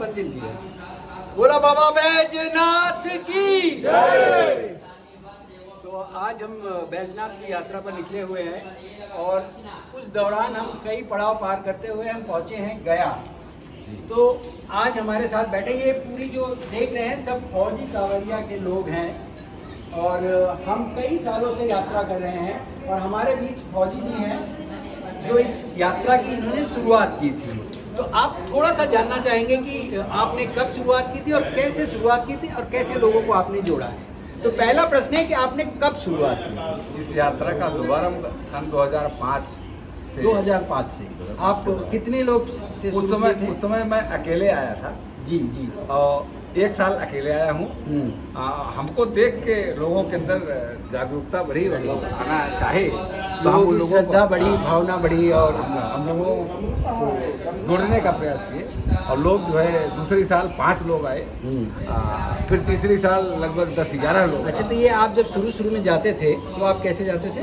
मंदिर की है। बोला बाबा बैजनाथ की जय। तो आज हम बैजनाथ की यात्रा पर निकले हुए हैं और उस दौरान हम कई पड़ाव पार करते हुए हम पहुंचे हैं गया। तो आज हमारे साथ बैठे ये पूरी जो देख रहे हैं सब फौजी कांवरिया के लोग हैं और हम कई सालों से यात्रा कर रहे हैं और हमारे बीच फौजी जी हैं जो इस यात्रा की इन्होंने शुरुआत की थी। तो आप थोड़ा सा जानना चाहेंगे कि आपने कब शुरुआत की थी और कैसे शुरुआत की थी और कैसे लोगों को आपने जोड़ा है। तो पहला प्रश्न है कि आपने कब शुरुआत की? इस यात्रा का शुभारंभ सन 2005 से 2005 से। आप कितने लोग से उस समय मैं अकेले आया था जी जी और एक साल अकेले आया हूँ। हमको देख के लोगों के अंदर जागरूकता बढ़ी, आना चाहे तो लोगों हम की लोगों श्रद्धा को बढ़ी, भावना बढ़ी और हम लोगों को जोड़ने का प्रयास किए और लोग जो है दूसरी साल 5 लोग आए, फिर तीसरी साल लगभग 10-11 लोग। अच्छा, तो ये आप जब शुरू में जाते थे तो आप कैसे जाते थे?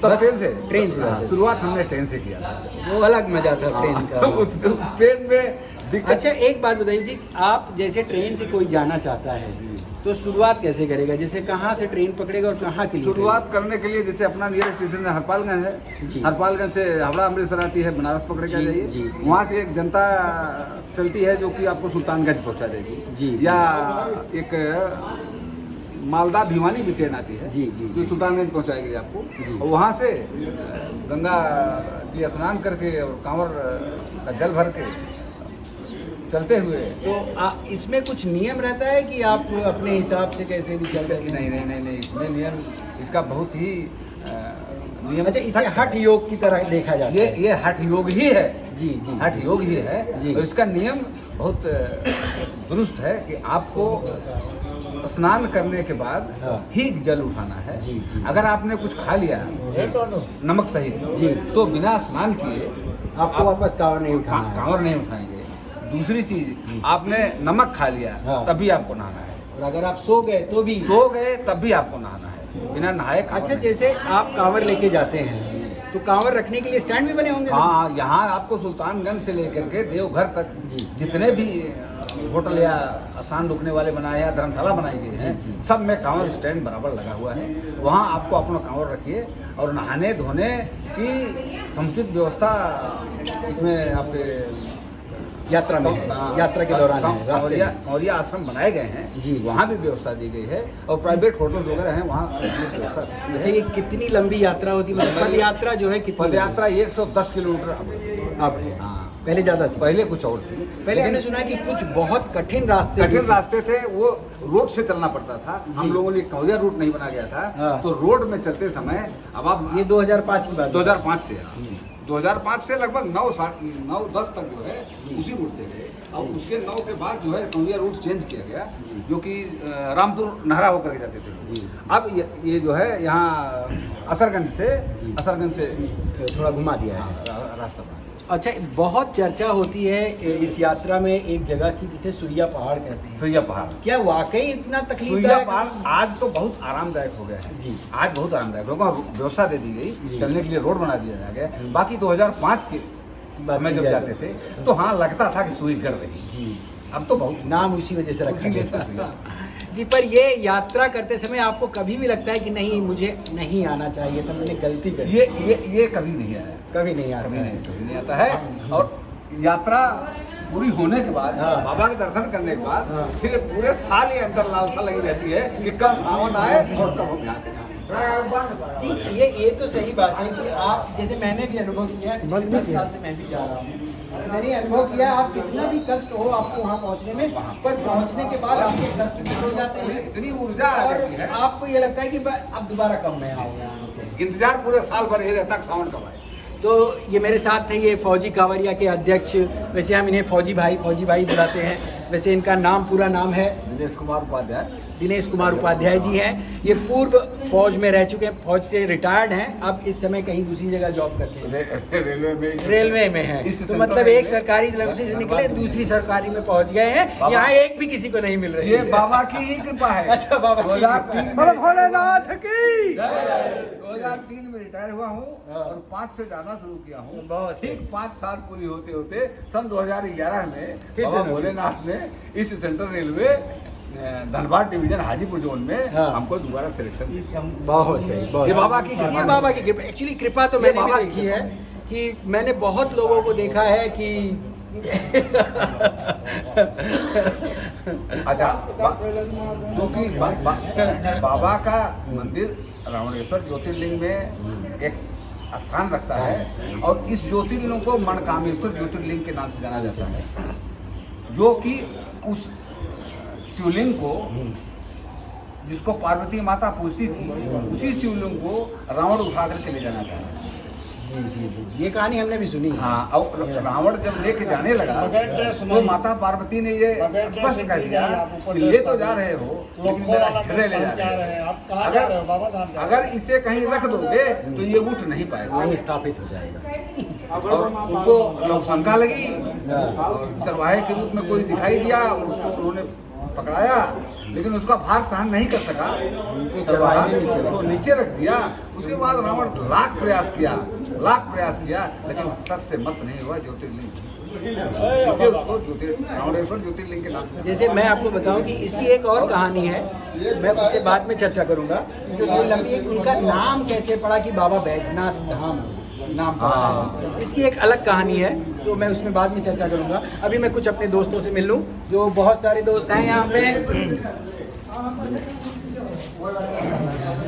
तब बस ट्रेन से जाते थे। शुरुआत हमने ट्रेन से किया था। वो अलग मजा था ट्रेन का। उस ट्रेन में दिक्कत। अच्छा, एक बात बताइए जी, आप जैसे ट्रेन से कोई जाना चाहता है तो शुरुआत कैसे करेगा? जैसे कहाँ से ट्रेन पकड़ेगा और कहाँ के लिए? शुरुआत करने के लिए जैसे अपना नियर स्टेशन है हरपालगंज है, हरपालगंज से हावड़ा अमृतसर आती है, बनारस पकड़ के जाइए। वहाँ से एक जनता चलती है जो कि आपको सुल्तानगंज पहुँचा देगी जी। या एक मालदा भिवानी भी ट्रेन आती है जी जी जो सुल्तानगंज पहुँचाएगी आपको। और वहाँ से गंगा जी स्नान करके और कांवर का जल भर के चलते हुए। तो इसमें कुछ नियम रहता है कि आप अपने हिसाब से कैसे भी चल सकते? नहीं, इसमें नियम इसका बहुत ही नियम। अच्छा, इसे हठ योग की तरह देखा जाता है? ये हठ योग ही है जी जी, हठ योग ही है जी। और इसका नियम बहुत दुरुस्त है कि आपको स्नान करने के बाद ही जल उठाना है। जी जी। अगर आपने कुछ खा लिया नमक सहित जी तो बिना स्नान किए आपको वापस कांवर नहीं उठाना है। कांवर नहीं उठाएंगे। दूसरी चीज, आपने नमक खा लिया तभी आपको नहाना है और अगर आप सो गए तो भी? सो गए तब भी आपको नहाना है, बिना नहाए। अच्छा, जैसे आप कांवर लेके जाते हैं तो कांवर रखने के लिए स्टैंड भी बने होंगे? हाँ, यहाँ आपको सुल्तानगंज से लेकर के देवघर तक जितने भी होटल या आसान रुकने वाले बनाए या धर्मशाला बनाई गई है, सब में कांवर स्टैंड बराबर लगा हुआ है। वहाँ आपको अपना कांवर रखिए और नहाने धोने की समुचित व्यवस्था इसमें आपके यात्रा में है, यात्रा के दौरान है। कांवरिया आश्रम बनाए गए हैं जी, वहाँ भी व्यवस्था दी गई है और प्राइवेट होटल्स वगैरह हैं वहाँ व्यवस्था। अच्छा, ये कितनी लंबी यात्रा होती है? मतलब पद यात्रा जो है कितनी? पद यात्रा 110 किलोमीटर अब हाँ, पहले ज्यादा थी? पहले कुछ और थी। पहले हमने सुना है कि कुछ बहुत कठिन रास्ते थे, वो रोड से चलना पड़ता था। हम लोगों ने कांवरिया रूट नहीं बना गया था तो रोड में चलते समय अब आप ये 2005 की बात? 2005 से 2005 से लगभग 9-10 तक जो है उसी रूट से गए। और उसके 9 के बाद जो है कांवरिया रूट चेंज किया गया जो कि रामपुर नहरा होकर के जाते थे। अब ये जो है यहाँ असरगंज से थोड़ा घुमा दिया है रास्ता बना। अच्छा, बहुत चर्चा होती है इस यात्रा में एक जगह की जिसे सुइया पहाड़ कहते हैं। सुइया पहाड़, क्या वाकई इतना तकलीफ? सुइया पहाड़ आज तो बहुत आरामदायक हो गया है जी। आज बहुत आरामदायक, लोगों को व्यवस्था दे दी गई, चलने के लिए रोड बना दिया गया। बाकी 2005 के समय जब जाते थे तो हाँ लगता था कि सुई गड़ रही जी। अब तो बहुत नाम उसी वजह से रखा गया जी। पर ये यात्रा करते समय आपको कभी भी लगता है कि नहीं, मुझे नहीं आना चाहिए था, मैंने गलती कर? ये कभी नहीं आया, कभी नहीं आता? कभी नहीं आता है। और यात्रा पूरी होने के बाद, बाबा के दर्शन करने के बाद फिर पूरे साल ये अंदर लालसा लगी रहती है कि कब सावन आए और कब हम यहाँ से जी। ये तो सही बात है कि आप, जैसे मैंने भी अनुभव किया, 10 साल से मैं भी जा रहा हूँ, मैंने अनुभव किया आप कितना भी कष्ट हो आपको वहाँ पहुँचने में, पर पहुँचने के बाद आपके कष्ट दूर हो जाते हैं, इतनी ऊर्जा और आपको ये लगता है कि अब दोबारा कब मैं आऊँगा। इंतजार पूरे साल भर ही रहता सावन कब आए। तो ये मेरे साथ थे ये फौजी कांवरिया के अध्यक्ष, वैसे हम इन्हें फौजी भाई बुलाते हैं, वैसे इनका पूरा नाम है दिनेश कुमार उपाध्याय। दिनेश कुमार उपाध्याय जी हैं। ये पूर्व फौज में रह चुके हैं, फौज से रिटायर्ड हैं, अब इस समय कहीं दूसरी जगह जॉब करते हैं, रेलवे में है। तो मतलब एक सरकारी नौकरी से निकले दूसरी सरकारी में पहुंच गए हैं। यहाँ एक भी किसी को नहीं मिल रही ये है। बाबा की ही कृपा है। अच्छा, बाबा की 2003 कृपा। भोलेनाथ की 2003 में रिटायर हुआ हूँ और 5 से जाना शुरू किया हूँ। बहुत सही। ठीक 5 साल पूरी होते होते सन 2011 में फिर से बाबा नौकरी। भोलेनाथ ने इस central railway Dhanbad division Hajipur zone में हाँ। हमको दोबारा सिलेक्शन किया। बहुत सही, बहुत ये सही। बाबा की कृपा ये है। बाबा की कृपा। एक्चुअली कृपा तो मैंने बाबा भी की देखी है कि मैंने बहुत लोगों को देखा है कि अच्छा, क्योंकि बाबा का मंदिर रावणेश्वर ज्योतिर्लिंग में एक स्थान रखता है और इस ज्योतिर्लिंग को मनकामेश्वर ज्योतिर्लिंग के नाम से जाना जाता है, जो कि उस शिवलिंग को जिसको पार्वती माता पूजती थी, उसी शिवलिंग को रावण उठा करके ले जाना चाहता है। जी जी जी, ये कहानी हमने भी सुनी है। हाँ, और रावण जब लेके जाने लगा तो माता पार्वती ने ये स्पष्ट कह दिया कि ले तो जा रहे हो लेकिन मेरा हृदय ले जा रहे हो। अगर इसे कहीं रख दोगे तो ये उठ नहीं पाएगा। वहीं स्थापित हो जाएगा। और उनको लोग शंका लगी और चरवाहे के रूप में कोई दिखाई दिया, उसको उन्होंने पकड़ाया लेकिन उसका भार सहन नहीं कर सका, चरवाहा ने उसको नीचे रख दिया। उसके बाद रावण लाख प्रयास किया लेकिन तस से मस नहीं हुआ ज्योतिर्लिंग, इससे उसको रावणेश्वर ज्योतिर्लिंग के नाम से। जैसे मैं आपको बताऊं कि इसकी एक और कहानी है, मैं उससे बाद में चर्चा करूंगा क्योंकि लंबी है। उनका नाम कैसे पड़ा कि बाबा बैजनाथ धाम नाम पड़ा, इसकी एक अलग कहानी है, तो मैं उसमें बाद में चर्चा करूंगा। अभी मैं कुछ अपने दोस्तों से मिल लूं, जो बहुत सारे दोस्त हैं यहाँ पे।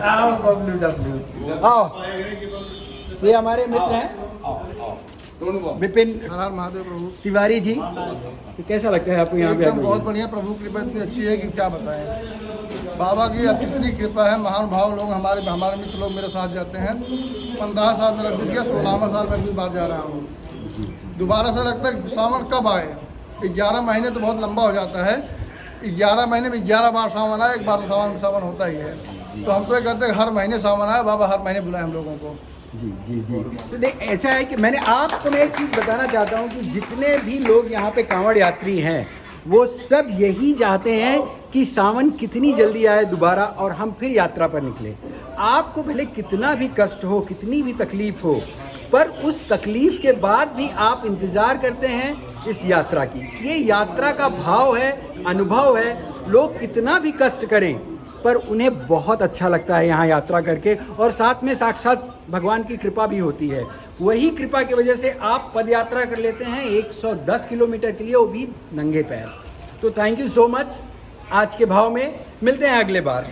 आओ बबलू डब्लू, आओ, ये हमारे मित्र हैं विपिन महादेव प्रभु तिवारी जी। तो कैसा लगता है आपको यहाँ पे? एकदम बहुत बढ़िया। प्रभु की कृपा इतनी अच्छी है कि क्या बताएं। बाबा की अब कितनी कृपा है। महानुभाव लोग हमारे मित्र लोग मेरे साथ जाते हैं। 15 साल मेरा बीत गया, 16वां साल में भी बार जा रहा हूँ। दोबारा से लगता है सावन कब आए। 11 महीने तो बहुत लंबा हो जाता है। 11 महीने में 11 बार सावन आए, एक बार सावन होता ही है। तो हम तो ये कहते हैं हर महीने सावन आए, बाबा हर महीने बुलाए हम लोगों को। जी जी जी। तो देख, ऐसा है कि मैं एक चीज़ बताना चाहता हूँ कि जितने भी लोग यहाँ पे कांवड़ यात्री हैं वो सब यही चाहते हैं कि सावन कितनी जल्दी आए दोबारा और हम फिर यात्रा पर निकले। आपको भले कितना भी कष्ट हो, कितनी भी तकलीफ हो, पर उस तकलीफ के बाद भी आप इंतज़ार करते हैं इस यात्रा की। ये यात्रा का भाव है, अनुभव है। लोग कितना भी कष्ट करें पर उन्हें बहुत अच्छा लगता है यहाँ यात्रा करके, और साथ में साक्षात भगवान की कृपा भी होती है। वही कृपा की वजह से आप पद यात्रा कर लेते हैं 110 किलोमीटर के लिए, वो भी नंगे पैर। तो थैंक यू सो मच। आज के भाव में मिलते हैं अगले बार।